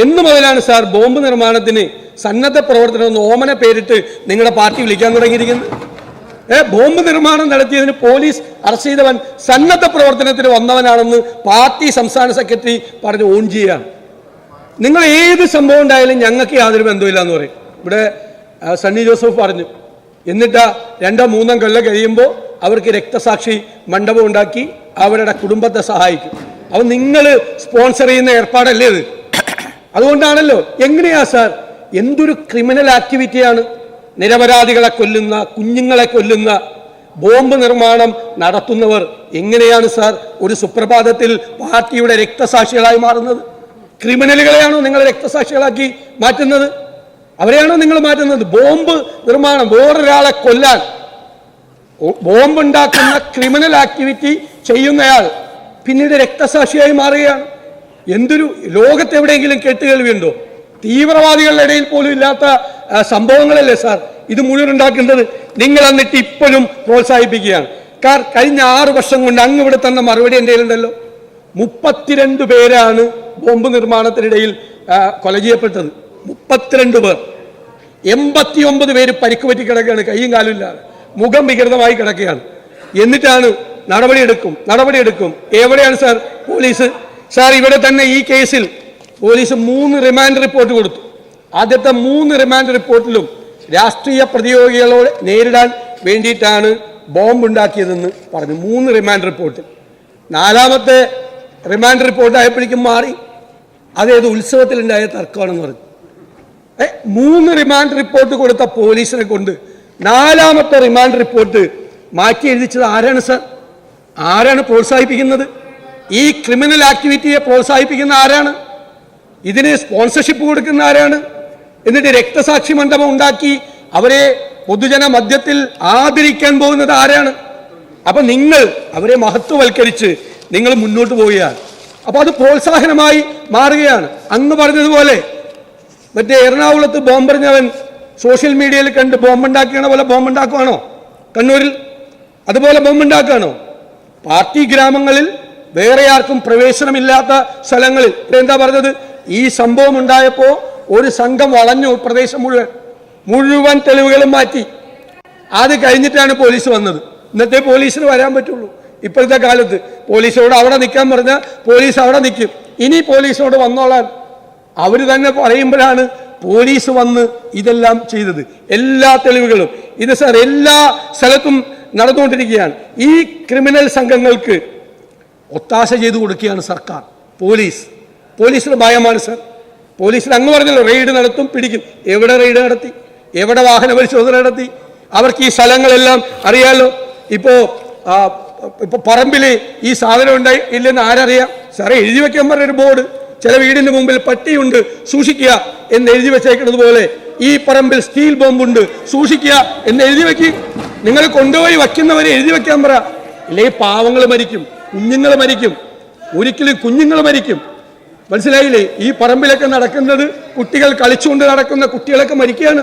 എന്ന് മുതലാണ് sir bomb നിർമ്മാണത്തിന് സന്നദ്ധ പ്രവർത്തനം ഓമന പേരിട്ട് നിങ്ങളുടെ പാർട്ടി വിളിക്കാൻ തുടങ്ങിയിരിക്കുന്നത്? ബോംബ് നിർമ്മാണം നടത്തിയതിന് പോലീസ് അറസ്റ്റ് ചെയ്തവൻ സന്നദ്ധ പ്രവർത്തനത്തിന് വന്നവനാണെന്ന് പാർട്ടി സംസ്ഥാന സെക്രട്ടറി പറഞ്ഞ് ഓൺ ചെയ്യുകയാണ്. നിങ്ങൾ ഏത് സംഭവം ഉണ്ടായാലും ഞങ്ങൾക്ക് യാതൊരു ബന്ധമില്ല എന്ന് പറയും. ഇവിടെ സണ്ണി ജോസഫ് പറഞ്ഞു. എന്നിട്ട് 2-3 കൊല്ലം കഴിയുമ്പോൾ അവർക്ക് രക്തസാക്ഷി മണ്ഡപം ഉണ്ടാക്കി അവരുടെ കുടുംബത്തെ സഹായിക്കും. അപ്പം നിങ്ങൾ സ്പോൺസർ ചെയ്യുന്ന ഏർപ്പാടല്ലേ ഇത്? അതുകൊണ്ടാണല്ലോ. എങ്ങനെയാ സാർ? എന്തൊരു ക്രിമിനൽ ആക്ടിവിറ്റിയാണ്! നിരപരാധികളെ കൊല്ലുന്ന, കുഞ്ഞുങ്ങളെ കൊല്ലുന്ന ബോംബ് നിർമ്മാണം നടത്തുന്നവർ എങ്ങനെയാണ് സാർ ഒരു സുപ്രഭാതത്തിൽ പാർട്ടിയുടെ രക്തസാക്ഷികളായി മാറുന്നത്? ക്രിമിനലുകളെയാണോ നിങ്ങൾ രക്തസാക്ഷികളാക്കി മാറ്റുന്നത്? അവരെയാണോ നിങ്ങൾ മാറ്റുന്നത്? ബോംബ് നിർമ്മാണം, വേറൊരാളെ കൊല്ലാൻ ബോംബ് ഉണ്ടാക്കുന്ന ക്രിമിനൽ ആക്ടിവിറ്റി ചെയ്യുന്നയാൾ പിന്നീട് രക്തസാക്ഷിയായി മാറുകയാണ്. എന്തൊരു ലോകത്തെവിടെയെങ്കിലും കേട്ടുകേൾവിയുണ്ടോ? തീവ്രവാദികളുടെ ഇടയിൽ പോലും ഇല്ലാത്ത സംഭവങ്ങളല്ലേ സാർ ഇത് മുഴുവൻ ഉണ്ടാക്കേണ്ടത്? നിങ്ങൾ എന്നിട്ട് ഇപ്പോഴും പ്രോത്സാഹിപ്പിക്കുകയാണ്. കഴിഞ്ഞ 6 വർഷം കൊണ്ട് അങ്ങ് ഇവിടെ തന്ന മറുപടി എൻ്റെ കയ്യിലുണ്ടല്ലോ. 32 പേരാണ് ബോംബ് നിർമ്മാണത്തിനിടയിൽ കൊല ചെയ്യപ്പെട്ടത്. 32 പേർ. 89 പേര് പരിക്ക് പറ്റി കിടക്കുകയാണ്, കയ്യും കാലും ഇല്ലാതെ, മുഖം വികൃതമായി കിടക്കുകയാണ്. എന്നിട്ടാണ് നടപടിയെടുക്കും. എവിടെയാണ് സാർ പോലീസ്? സാർ ഇവിടെ തന്നെ ഈ കേസിൽ പോലീസ് 3 റിമാൻഡ് റിപ്പോർട്ട് കൊടുത്തു. ആദ്യത്തെ 3 റിമാൻഡ് റിപ്പോർട്ടിലും രാഷ്ട്രീയ പ്രതിയോഗികളോട് നേരിടാൻ വേണ്ടിയിട്ടാണ് ബോംബ് ഉണ്ടാക്കിയതെന്ന് പറഞ്ഞു. 3 റിമാൻഡ് റിപ്പോർട്ട്. 4ാമത്തെ റിമാൻഡ് റിപ്പോർട്ട് ആയപ്പോഴേക്കും മാറി. അതേത് ഉത്സവത്തിലുണ്ടായ തർക്കമാണെന്ന് പറഞ്ഞു. 3 റിമാൻഡ് റിപ്പോർട്ട് കൊടുത്ത പോലീസിനെ കൊണ്ട് 4ാമത്തെ റിമാൻഡ് റിപ്പോർട്ട് മാറ്റി എഴുതിച്ചത് ആരാണ് സാർ? ആരാണ് പ്രോത്സാഹിപ്പിക്കുന്നത്? ഈ ക്രിമിനൽ ആക്ടിവിറ്റിയെ പ്രോത്സാഹിപ്പിക്കുന്ന ആരാണ്? ഇതിന് സ്പോൺസർഷിപ്പ് കൊടുക്കുന്ന ആരാണ്? എന്നിട്ട് രക്തസാക്ഷി മണ്ഡപം ഉണ്ടാക്കി അവരെ പൊതുജന മധ്യത്തിൽ ആദരിക്കാൻ പോകുന്നത് ആരാണ്? അപ്പൊ നിങ്ങൾ അവരെ മഹത്വവൽക്കരിച്ച് നിങ്ങൾ മുന്നോട്ട് പോവുകയാണ്. അപ്പൊ അത് പ്രോത്സാഹനമായി മാറുകയാണ്. അന്ന് പറഞ്ഞതുപോലെ മറ്റേ എറണാകുളത്ത് ബോംബെറിഞ്ഞവൻ സോഷ്യൽ മീഡിയയിൽ കണ്ട് ബോംബുണ്ടാക്കിയണ പോലെ ബോംബുണ്ടാക്കുവാണോ? കണ്ണൂരിൽ അതുപോലെ ബോംബുണ്ടാക്കുകയാണോ? പാർട്ടി ഗ്രാമങ്ങളിൽ വേറെ ആർക്കും പ്രവേശനമില്ലാത്ത സ്ഥലങ്ങളിൽ എന്താ പറഞ്ഞത്? ഈ സംഭവം ഉണ്ടായപ്പോൾ ഒരു സംഘം വളഞ്ഞു പ്രദേശം മുഴുവൻ തെളിവുകളും മാറ്റി. അത് കഴിഞ്ഞിട്ടാണ് പോലീസ് വന്നത്. ഇന്നത്തെ പോലീസിന് വരാൻ പറ്റുള്ളൂ. ഇപ്പോഴത്തെ കാലത്ത് പോലീസോട് അവിടെ നിൽക്കാൻ പറഞ്ഞാൽ പോലീസ് അവിടെ നിൽക്കും. ഇനി പോലീസോട് വന്നോളാൻ അവർ തന്നെ പറയുമ്പോഴാണ് പോലീസ് വന്ന് ഇതെല്ലാം ചെയ്തത്. എല്ലാ തെളിവുകളും ഇത് സാർ എല്ലാ സ്ഥലത്തും നടന്നുകൊണ്ടിരിക്കുകയാണ്. ഈ ക്രിമിനൽ സംഘങ്ങൾക്ക് ഒത്താശ ചെയ്തു കൊടുക്കുകയാണ് സർക്കാർ. പോലീസിന് ഭയമാണ് സാർ. പോലീസിന് അങ്ങ് പറഞ്ഞല്ലോ റെയ്ഡ് നടത്തും, പിടിക്കും. എവിടെ റെയ്ഡ് നടത്തി? എവിടെ വാഹന പരിശോധന നടത്തി? അവർക്ക് ഈ സ്ഥലങ്ങളെല്ലാം അറിയാലോ. ഇപ്പോൾ പറമ്പിൽ ഈ സാധനം ഉണ്ടായി ഇല്ലെന്ന് ആരറിയാം? സാറേ, എഴുതി വെക്കാൻ പറഞ്ഞൊരു ബോർഡ് ചില വീടിന് മുമ്പിൽ പട്ടിയുണ്ട് സൂക്ഷിക്കുക എന്ന് എഴുതി വെച്ചേക്കുന്നത് പോലെ ഈ പറമ്പിൽ സ്റ്റീൽ ബോംബുണ്ട് സൂക്ഷിക്കുക എന്ന് എഴുതി വെക്കി. നിങ്ങൾ കൊണ്ടുപോയി വയ്ക്കുന്നവരെ എഴുതി വെക്കാൻ പറ. ഇല്ലെങ്കിൽ പാവങ്ങൾ മരിക്കും, കുഞ്ഞുങ്ങൾ മരിക്കും. ഒരിക്കലും കുഞ്ഞുങ്ങൾ മരിക്കും. മനസ്സിലായില്ലേ? ഈ പറമ്പിലൊക്കെ നടക്കുന്നത് കുട്ടികൾ കളിച്ചുകൊണ്ട് നടക്കുന്ന കുട്ടികളൊക്കെ മരിക്കുകയാണ്.